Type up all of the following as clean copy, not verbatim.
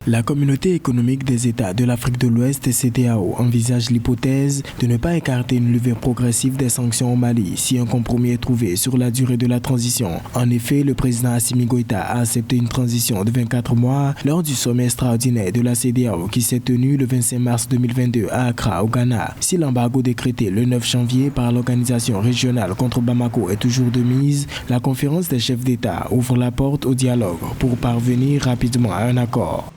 La communauté économique des États de l'Afrique de l'Ouest, CEDEAO, envisage l'hypothèse de ne pas écarter une levée progressive des sanctions au Mali si un compromis est trouvé sur la durée de la transition. En effet, le président Assimi Goïta a accepté une transition de 24 mois lors du sommet extraordinaire de la CEDEAO qui s'est tenu le 25 mars 2022 à Accra, au Ghana. Si l'embargo décrété le 9 janvier par l'organisation régionale contre Bamako est toujours de mise, la conférence des chefs d'État ouvre la porte au dialogue pour parvenir rapidement à un accord.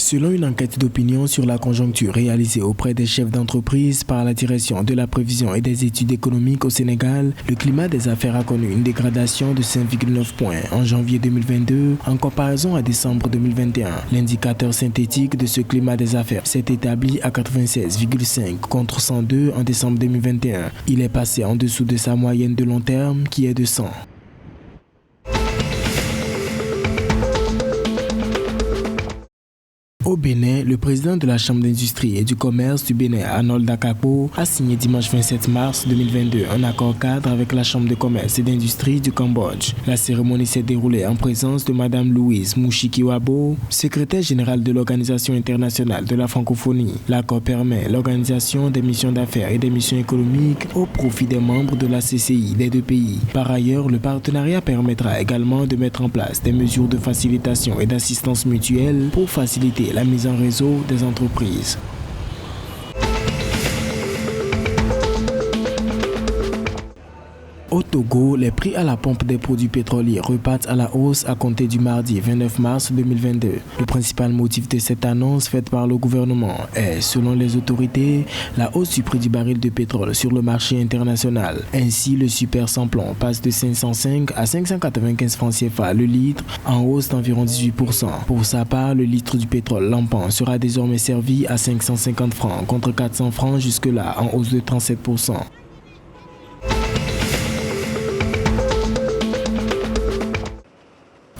Selon une enquête d'opinion sur la conjoncture réalisée auprès des chefs d'entreprise par la direction de la prévision et des études économiques au Sénégal, le climat des affaires a connu une dégradation de 5,9 points en janvier 2022 en comparaison à décembre 2021. L'indicateur synthétique de ce climat des affaires s'est établi à 96,5 contre 102 en décembre 2021. Il est passé en dessous de sa moyenne de long terme qui est de 100. Au Bénin, le président de la Chambre d'industrie et du commerce du Bénin, Arnold Dakapo, a signé dimanche 27 mars 2022 un accord cadre avec la Chambre de commerce et d'industrie du Cambodge. La cérémonie s'est déroulée en présence de Mme Louise Mouchikiwabo, secrétaire générale de l'Organisation internationale de la francophonie. L'accord permet l'organisation des missions d'affaires et des missions économiques au profit des membres de la CCI des deux pays. Par ailleurs, le partenariat permettra également de mettre en place des mesures de facilitation et d'assistance mutuelle pour faciliter la mise en réseau des entreprises. Au Togo, les prix à la pompe des produits pétroliers repartent à la hausse à compter du mardi 29 mars 2022. Le principal motif de cette annonce faite par le gouvernement est, selon les autorités, la hausse du prix du baril de pétrole sur le marché international. Ainsi, le super sans-plomb passe de 505 à 595 francs CFA le litre, en hausse d'environ 18%. Pour sa part, le litre du pétrole lampant sera désormais servi à 550 francs contre 400 francs jusque-là, en hausse de 37%.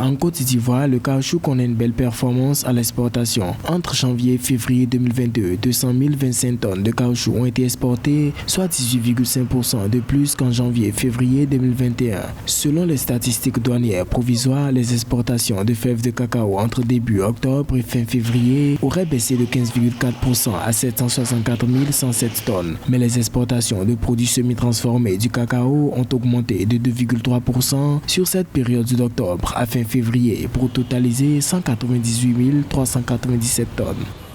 En Côte d'Ivoire, le caoutchouc connaît une belle performance à l'exportation. Entre janvier et février 2022, 200 025 tonnes de caoutchouc ont été exportées, soit 18,5% de plus qu'en janvier et février 2021. Selon les statistiques douanières provisoires, les exportations de fèves de cacao entre début octobre et fin février auraient baissé de 15,4% à 764 107 tonnes. Mais les exportations de produits semi-transformés du cacao ont augmenté de 2,3% sur cette période d'octobre à fin février pour totaliser 198 397 tonnes.